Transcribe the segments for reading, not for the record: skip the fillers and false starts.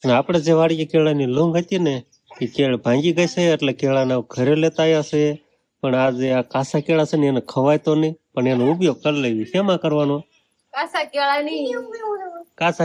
અને આપણે જે વાડીએ કેળાની લૂંગ હતી ને એ કેળ ભાંગી ગઈ છે, એટલે કેળાના ઘરે લેતા આવ્યા છે. પણ આ જે આ કાસા કેળા છે ને એને ખવાય તો નહીં, પણ એનો ઉપયોગ કરી લેવી. શેમાં કરવાનો? કાસા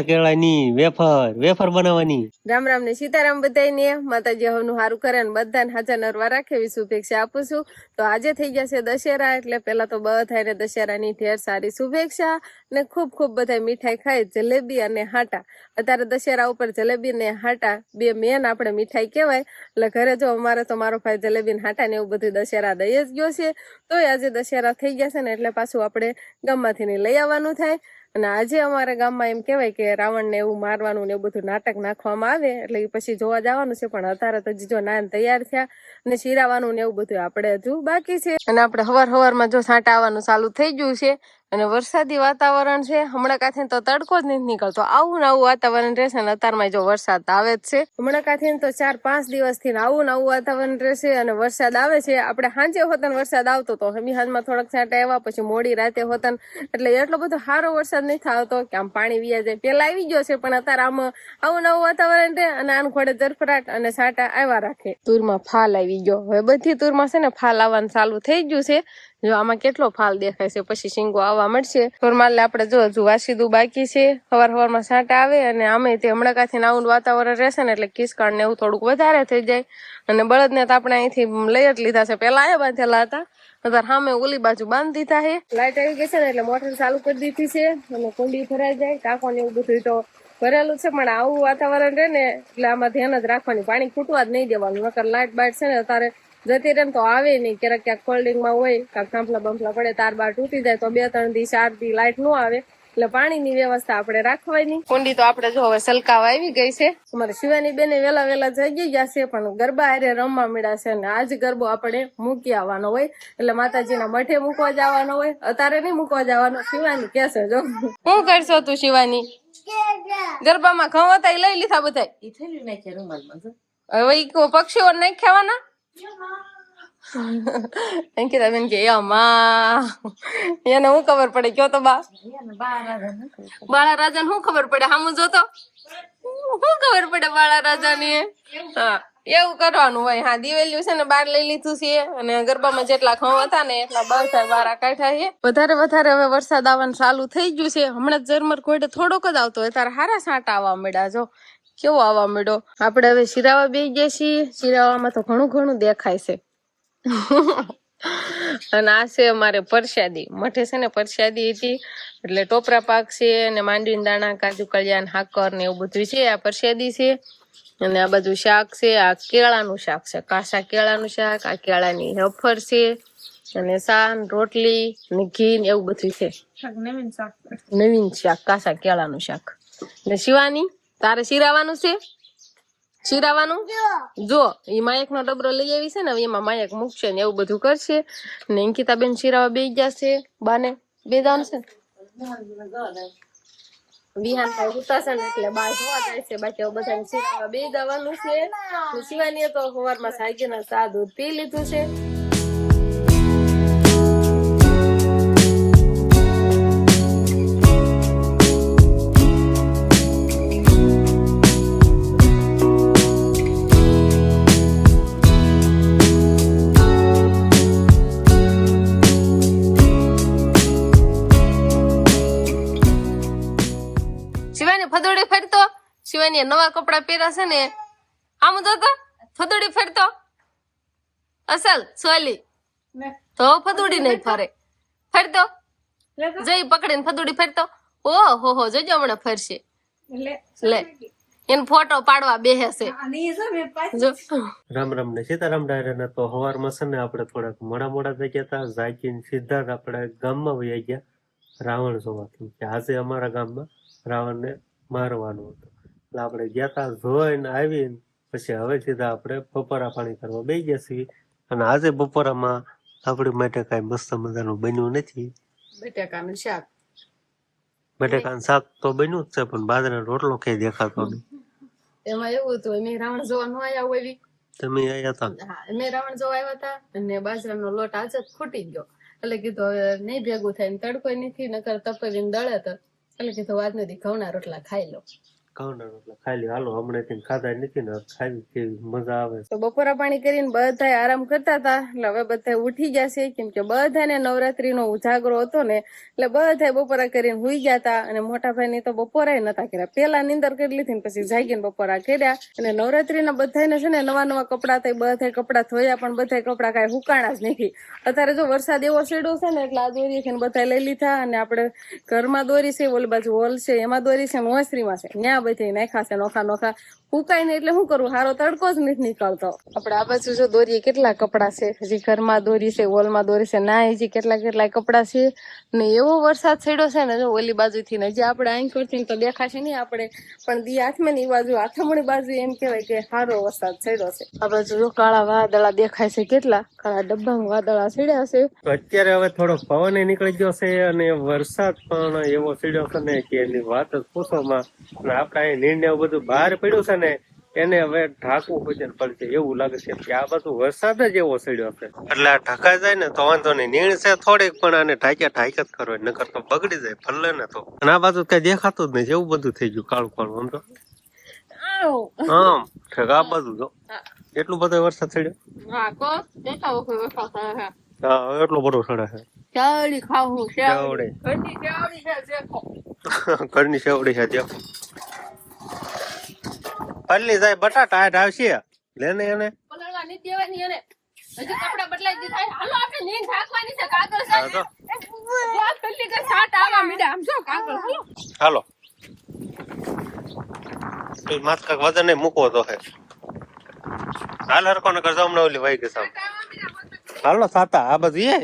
કેળાની વેફર બનાવવાની. રામ રામ ને સીતારામ બધાને. માતાજી હવનું સારું કરે ને બધાને હાજર નરવા રાખે એવી શુભેચ્છા આપું છું. તો આજે થઈ ગયા છે દશેરા, એટલે પેલા તો બધાને દશેરાની ઢેર સારી શુભેચ્છા ને ખૂબ ખૂબ બધા મીઠાઈ ખાય, જલેબી અને હાટા. અત્યારે દશેરા ઉપર જલેબી ને હાટા બે મેન આપણે મીઠાઈ કહેવાય. એટલે ઘરે જો અમારે તો મારો ભાઈ જલેબી ને હાટા ને એવું બધું દશેરા દઈ જ ગયો છે. તોય આજે દશેરા થઈ ગયા છે ને એટલે પાછું આપણે ગામમાંથી લઈ આવવાનું થાય. અને આજે અમારા ગામમાં એમ કહેવાય કે રાવણને એવું મારવાનું ને એવું બધું નાટક નાખવામાં આવે, એટલે એ પછી જોવા જવાનું છે. પણ અત્યારે તો જો નાન તૈયાર થયા અને શીરાવાનું ને એવું બધું આપણે હજુ બાકી છે. અને આપણે હવારમાં જો છાંટા આવવાનું ચાલુ થઈ ગયું છે અને વરસાદી વાતાવરણ છે. હમણાં કાંથી તો તડકો જ નથી નીકળતો, આવું ને આવું વાતાવરણ રહેશે. ને અત્યારમાં જો વરસાદ આવે જ છે. હમણાં કાંથી તો 4-5 દિવસથી આવું ને આવું વાતાવરણ રહેશે અને વરસાદ આવે છે. આપણે સાંજે હોતન વરસાદ આવતો તો હાંજમાં થોડાક છાંટા આવ્યા, પછી મોડી રાતે હોતન, એટલે એટલો બધો સારો વરસાદ નહીં થતો કે આમ પાણી વ્યા જાય. પેલા આવી ગયો છે, પણ અત્યારે આમ આવું નવું વાતાવરણ રહે અને આન ખોડે જરફરાટ અને છાંટા આવ્યા રાખે. તુરમાં ફાલ આવી ગયો. હવે બધી તુરમાં છે ને ફાલ આવવાનું ચાલુ થઈ ગયું છે. જો આમાં કેટલો ફાલ દેખાય છે, પછી શીંગો આવવા મળશે. ફોરમાલ આપણે જો હજુ વાસીદું બાકી છે. હવારમાં છાંટા આવે અને આમે તે હમણાં કાંથી આવું વાતાવરણ રહેશે ને એટલે કિસકાણ ને એવું થોડુંક વધારે થઈ જાય. અને બળદને તો આપણે અહીંથી લઈ જ લીધા છે, પેલા અહીંયા બાંધેલા હતા, અત્યારે સામે ઓલી બાજુ બાંધી દીધા છે. લાઈટ આવી ગઈ છે ને એટલે મોટર ચાલુ કરી દીધી છે અને કુંડી ભરાઈ જાય, ટાંકો ને એવું બધું તો ભરેલું છે. પણ આવું વાતાવરણ રહે ને એટલે આમાં ધ્યાન જ રાખવાની, પાણી ખૂટવા જ નહીં દેવાનું. નકર લાઈટ બાઈટ છે ને અત્યારે જતી રહે તો આવે નહીં. ક્યારેક ક્યાંક ફોલ્ડિંગમાં હોય, કાંક થાંભલા બંફલા પડે, તાર બાર તૂટી જાય તો 2-3 દી 4 દી લાઈટ ન આવે. એટલે પાણીની વ્યવસ્થા આપણે રાખવાની. કુંડી તો આપણે જો હવે સલકાવા આવી ગઈ છે. અમારે શિવાની બેને વેલા જઈ ગયા છે, પણ ગરબા હારે રમવા મળ્યા છે. અને આજ ગરબો આપણે મૂકી આવવાનો હોય, એટલે માતાજીના મઠે મૂકવા જવાનો હોય. અત્યારે નહીં મૂકવા જવાનો, શિવાની કહેશે. જો શું કરશો તું શિવાની? ગરબામાં ઘઉં હતા એ લઈ લીધા બધા. હવે પક્ષીઓ નહીં ખાવાના. અંકિતા બેન કે એને શું ખબર પડે? કયો તો બા બાળા રાજા ને શું ખબર પડે? સામું જોતો શું ખબર પડે બાળા રાજા ની? હા, એવું કરવાનું હોય. હા, દિવેલિયું છે ને બહાર લઈ લીધું છે અને ગરબામાં જેટલા ઘઉં હતા ને એટલા બધા બારા કાઢ્યા છે. વધારે હવે વરસાદ આવવાનું ચાલુ થઈ ગયું છે. હમણાં ઝરમર કોઈડે થોડોક જ આવતો હોય, તારે હારા છાંટા આવવા મળ્યા. જો કેવો આવવા મળ્યો. આપણે હવે શિરાવા બેસી ગયા છીએ. શિરાવામાં તો ઘણું દેખાય છે. અને આ છે અમારે પરસાદી. મઠે છે ને પરસાદી હતી, એટલે ટોપરા પાક છે અને માંડવીના દાણા, કાજુ કળિયાન, હાકર ને એવું બધું છે. આ પરસાદી છે. અને આ બધું શાક છે. આ કેળાનું શાક છે, કાસા કેળાનું શાક. આ કેળાની હફર છે અને સાન, રોટલી ને ઘી ને એવું બધું છે. નવીન શાક કાસા કેળાનું શાક. ને શિવાની તારે શિરાવાનું છે. શિરાવાનું જો એ માયક નો ડબરો લઈ આવી છે ને, એમાં માયક મૂકશે ને એવું બધું કરશે. ને અંકિતા બેન શિરાવા બે જશે. બાને બે જવાનું છે વિહાન ભાઈ ઉતાશે ને એટલે બા જોવા જાય છે. બાકી બધા શિરાવા બે જવાનું છે. શિવાની તો સવારમાં સાગીના ચા દૂધ પી લીધું છે. ફદોડી ફેરતો. શિવાની નવા કપડા પહેર્યા છે ને, આમ તો ફદોડી ફેરતો. અસલ સોલી તો ફદોડી નહીં ફરે. ફેરતો જઈ પકડીને ફદોડી ફેરતો. ઓહો જોજો હમણાં ફરશે. લે એને ફોટો પાડવા બેસે છે. રામ ને સીતારામ ડાયરા. તો હવારમાં છે ને આપણે થોડાક મોડા થઈ ગયા હતા. જાગીને સીધા જ આપણે ગામમાં વહી ગયા રાવણ જોવાથી, કે આજે અમારા ગામમાં રાવણને મારવાનું હતું. એટલે આપણે ગયા તા, જોઈને આવીને પછી હવે સીધા આપણે બપોરા પાણી કરવા બેસી ગયા છીએ. અને આજે બપોરામાં આપણી માટે કઈ મસ્ત મજાનું બન્યું નથી. બટાકાનું શાક. બટાકાનું શાક તો બન્યું જ છે, પણ બાજરાનો રોટલો કઈ દેખાતો નહીં. એમાં એવું હતું, મેં રાવણ જોવા ન આવ્યા હોય. તમે આવ્યા હતા? હા, મેં રાવણ જોવા આવ્યા હતા અને બાજરાનો લોટ આજે જ ખૂટી ગયો. એટલે કીધું હવે નહીં ભેગું થાય ને તડકો નથી, નકર તપેલીને દળે તો એટલે કીધું આજ નથી ઘઉંના રોટલા ખાઈ લો. ઘઉંના રોટલા ખાઈ લ્યો. હાલો હમણાં ખાધા નથી ને ખાવી કેવી મજા આવે. તો બપોરા પાણી કરીને બધાય આરામ કરતા હતા એટલે હવે બધા ઉઠી ગયા છે, કેમ કે બધાને નવરાત્રીનો ઉજાગરો હતો ને એટલે બધા બપોરા કરીને હુઈ ગયા હતા. અને મોટા ભાઈ તો બપોરા નતા કર્યા, પેલા નીંદર કરી લીધી ને પછી જાગીને બપોરા કર્યા. અને નવરાત્રીના બધાને છે ને નવા નવા કપડા થાય, બધા કપડા ધોયા પણ બધા કપડા કાંઈ હુકાણા જ નથી. અત્યારે જો વરસાદ એવો છેડો છે ને એટલે આ દોરી છે ને બધા લઈ લીધા. અને આપણે ઘરમાં દોરી છે, ઓલી બાજુ હોલ છે એમાં દોરી છે, ઓસરીમાં છે, ત્યાં બધી નાખ્યા છે નોખા નોખા. હુકાય ને એટલે શું કરવું, હારો તડકો જ નથી નીકળતો. આપણે આ બાજુ જો દોરીએ કેટલા કપડા છે, હજી ઘરમાં દોરી છે, હોલમાં દોરી છે, ના હજી કેટલા કપડા છે. ને એવો વરસાદ છેડ્યો છે ને જો ઓલી બાજુથી ને, હજી આપણે આંખોથી તો દેખાશે નહીં આપણે, પણ દી હાથમાં ની બાજુ હાથમણી બાજુ એમ કહેવાય કે સારો વરસાદ છેડ્યો છે. આ બાજુ જો કાળા વાદળા દેખાય છે, કેટલા કાળા ડબ્બામાં વાદળા છેડ્યા છે. તો અત્યારે હવે થોડો પવન નીકળી ગયો છે અને વરસાદ પણ એવો સીડ્યો છે ને કે એની વાત જ પૂછોમાં. અને આપડે અહીં નિર્ણય બધું બહાર પડ્યું છે ને એને હવે ઢાંકવું ભજન પડશે એવું લાગે છે કે આ બધું વરસાદ જ એવો સીડ્યો છે. એટલે આ ઢકાઈ જાય ને તો વાંધો નહીં, નીણ છે થોડીક પણ આને ઢાંક્યા જ કરો, નકર તો બગડી જાય ભલે ને. તો અને આ બાજુ કઈ દેખાતું જ નહીં, એવું બધું થઈ ગયું કાળું કાળું. આમ તો આમ ઠેક આ બાજુ જો એટલું બધો વરસાદ છેડ્યો. હા એટલો બધો સડે છે. કેવડી ખાવું, કેવડી ઘરની સેવડી છે દેખો. પલ્લી જાય બટાટા આઠ આવશે લેને એને. કપડા બદલાઈ દીધા. હાલો આપણે નીંદ ઢાંકવાની છે, કાગળ છે. હાલો માથ કાક વજન નહીં મૂકવો તો હે. હાલ હરકો ને કરજો હમણાં ઓલી વાઈ ગઈ સામે. હાલો સાતા આ બધી એ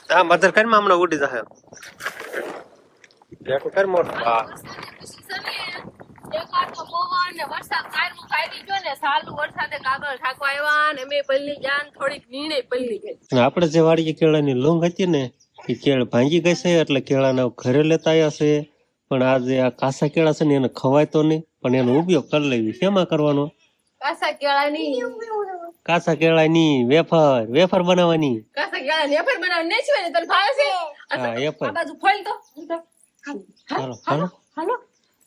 હા મધર કરી હમણાં ઉડી જશે. બેઠું કર મોટું. હા આપડે જે વાડીએ કેળાની લૂંગ હતી ને એ કેળ ભાંગી ગઈ છે એટલે કેળાના ઘરે લેતા આવ્યા છે. પણ આજે આ કાસા કેળા છે ને એને ખવાય તો નહીં, પણ એનો ઉપયોગ કરી લેવી. શેમાં કરવાનો? કાસા કેળાની વેફર બનાવવાની. હા વેફર. હાલો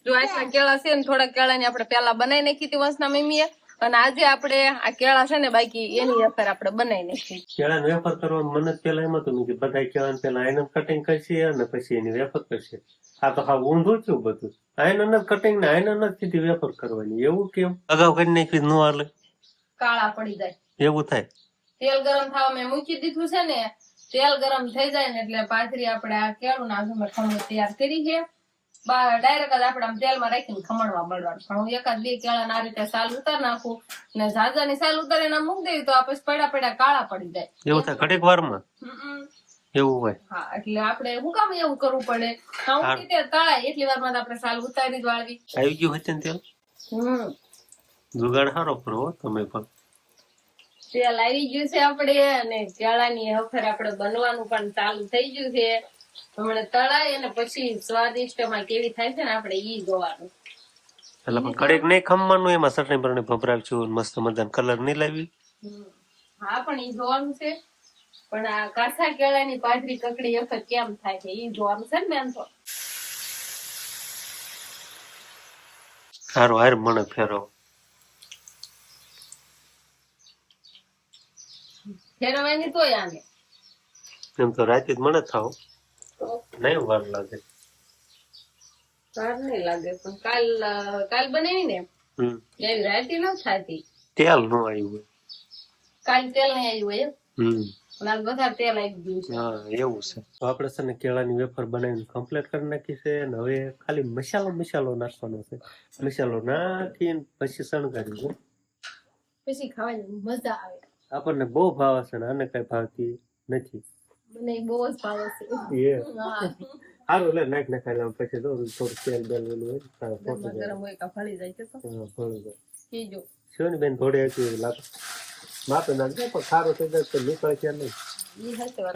જો આટલા કેળા છે ને થોડા કેળા ની આપણે પેલા બનાવી નાખી હતી વંશના મમ્મીએ, અને આજે આપણે આ કેળા છે ને બાકી એની વેફર આપણે બનાવી નાખી. કેળાની વેફર કરવાનું મને પેલા એમ હતું કે બધા કેળા પેલા આયનન કટિંગ કરશે અને પછી એની વેફર કરશે. આ તો હા ઊંધું થયું બધું. આયનન કટિંગ ને આયનન જ સીધી વેફર કરવાની. એવું કેમ અગાઉ કરી નાખી ન હાલે? કાળા પડી જાય એવું થાય. તેલ ગરમ થવા મેં મૂકી દીધું છે ને, તેલ ગરમ થઈ જાય ને એટલે પાથરી આપણે આ કેળું ના ખમણ તૈયાર કરી છે. ડાયરેક્ટ જ આપણે આમ તેલમાં રાખીને ખમણવા મળવાનું. પણ હું એકાદ બે કેળા આ રીતે સાલ ઉતાર નાખું ને ઝાઝાની સાલ ઉતારીને મૂકી દેવી તો આ પછી પડ્યા કાળા પડી જાય. એવું થાય ઘડીક વારમાં એવું હોય. હા એટલે આપણે શું કામ એવું કરવું પડે? તળાય એટલી વારમાં આપણે સાલ ઉતારી જ વાળવી. આવી ગયું હતું તેલ. જુગાડ સારો કરો તમે પણ. તેલ આવી ગયું છે આપણે અને કેળાની હફર આપણે બનવાનું પણ ચાલુ થઈ ગયું છે. હમણાં તળાય અને પછી સ્વાદિષ્ટમાં કેવી થાય છે ને આપણે ઈ જોવાનું. એટલે પણ કડેક નહીં ખમવાનું, એમાં ચટણી બરણી ભભરાવશું, મસ્ત મજાનો કલર નહીં લાવી. હા પણ ઈ જોવાનું છે. પણ આ કાસા કેળાની પાથરી કકડી વખત કેમ થાય છે ઈ જોવાનું છે ને. એમ તો સારું હાર મને ફેરવો. ફેરવાની તોય આને એમ તો રાતે જ મને થાવ નહીં વાર લાગે. વાર નહીં લાગે પણ કાલ બનાવી ને એવી રાતે ન થતી. તેલ નું આવ્યું કાલ તેલ નહીં આવ્યું હોય એમ. બધા તેલ આવી ગયું છે. હા એવું છે. તો આપણે છે ને કેળાની વેફર બનાવીને કમ્પ્લીટ કરી નાખી છે અને હવે ખાલી મસાલો નાખવાનો છે. મસાલો નાખીને પછી શણગારી પછી ખાવાની મજા આવે. આપણને બહુ ભાવે છે ને આને કઈ ભાવતી નથી. મને બહુ જ ભાવે છે. સારું લે નાખ નાખાય પછી તો થોડું તેલ બેલ વેલું હોય ગરમ હોય કા ફળી જાય છે. ફળી જાય કીજો શિવાની બેન થોડી હતી લાગે માપે નાખજો પણ સારું થઈ જાય તો નીકળે ક્યાં નહીં.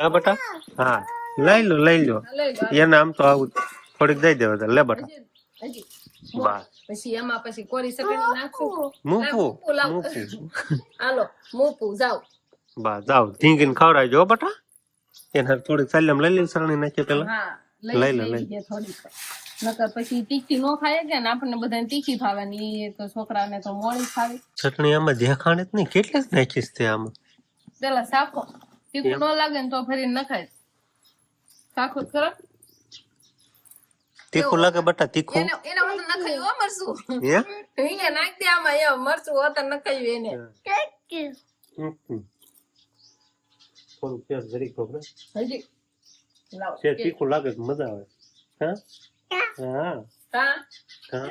હા બેટા હા લઈ લો એને આમ તો આવું થોડીક દઈ દેવા લે બેટા. પછી એમાં પછી કોરી સકડી નાખું મૂકવું હાલો મૂકું જાવ બા જાવ ઢીંગીને ખવડાવજો બેટા. એને થોડીક ચાલ્યમ લઈ લેવી સરણી નાખીએ પેલા. હા લઈ લે, લઈ. લઈ થોડીક નકર પછી તીખી નો ખાય કે ને આપણને બધાને તીખી ખાવાની એ તો છોકરાને તો મોળી ખાવી ચટણી આમાં દેખાણે જ નહીં, કેટલી જ નાખીશ તે આમાં. પેલા શાખો તીખું ન લાગે ને તો ફરી નખાય શાખો જ કરો તીખું લાગે બટા, તીખું એને હું નખાયું હો મરચું હે? અહીંયા નાખ દે આમાં એમ મરચું હોતા નખાયું એને થોડું તેલ જરીક ખબર હજી લાવ છે, તીખું લાગે તો મજા આવે. હા હા કા હા,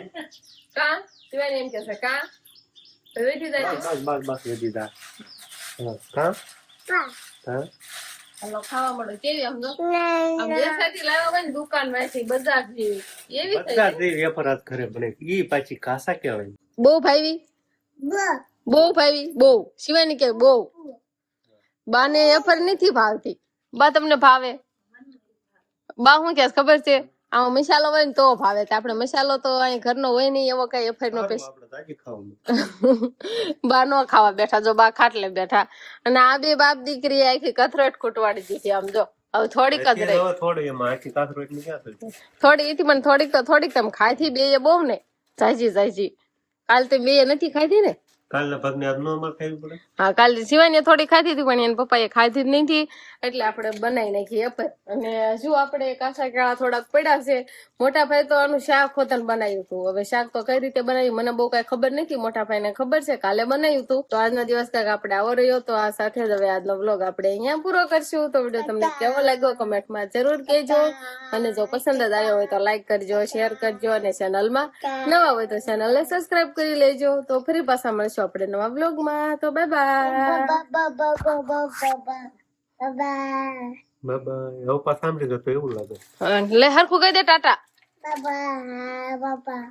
કા તું એમ કહેશે કા તો વેઠી જાય બસ વધી જા. હા કા હા હાલો ખાવા મળે કેવી સમજો આમ દેસાઈથી લાવ્યા હોય ને દુકાન માંથી બજાર જેવી એવી થઈ બધા જે વેપાર આજ ઘરે બને ઈ પાછી કાસા કહેવાય. બહુ ભાવી બહુ ભાવી બહુ શિવાની કે બહુ બાને એફર નથી ભાવતી બા તમને ભાવે બા હું કે ખબર છે આમાં મસાલો હોય ને તો ભાવે તો આપણે મસાલો તો અહીં ઘરનો હોય નહીં એવો કઈ એફર નો પેશ આપણે તાજી ખાવાનું. બા નો ખાવા બેઠા જો બા ખાટલે બેઠા અને આ બે બાપ દીકરી આખી કથરોટ ખૂટવાડી દીધી આમ જો હવે થોડીક જ રહી હવે થોડું એમાં આખી કાતરો એટલી ક્યાં થઈ? થોડી એથી પણ થોડીક તો થોડીક તમે ખાધી બે એ બહુ ને જાજી કાલ તો બે નથી ખાધી ને કાલના ભાગને આજ નો અમારે ખાવી પડે. હા કાલે શિવાની થોડી ખાધી હતી પણ એના પપ્પાએ ખાધી જ નથી એટલે આપણે બનાવી નાખી અપર અને હજુ આપણે કાચા કેળા થોડાક પડ્યા છે મોટા ભાઈ તો આનું શાક હોતન બનાવ્યું હતું હવે શાક તો કઈ રીતે બનાવ્યું મને બહુ કઈ ખબર નથી મોટા ભાઈને ખબર છે કાલે બનાવ્યું હતું તો આજનો દિવસ કાંઈક આપણે આવો રહ્યો તો આ સાથે જ હવે આજનો વ્લોગ આપણે અહીંયા પૂરો કરશું તો વિડીયો તમને કેવો લાગ્યો કમેન્ટમાં જરૂર કહેજો અને જો પસંદ જ આવ્યો હોય તો લાઈક કરજો શેર કરજો અને ચેનલમાં નવા હોય તો ચેનલને સબસ્ક્રાઇબ કરી લેજો તો ફરી પાછા મળશું આપણે નવા વ્લોગમાં તો બાય બાય બાબા હવે પાછા સાંભળી ગયો તો એવું લાગે. લે હરખું કહી દે ટાટા Bye bye.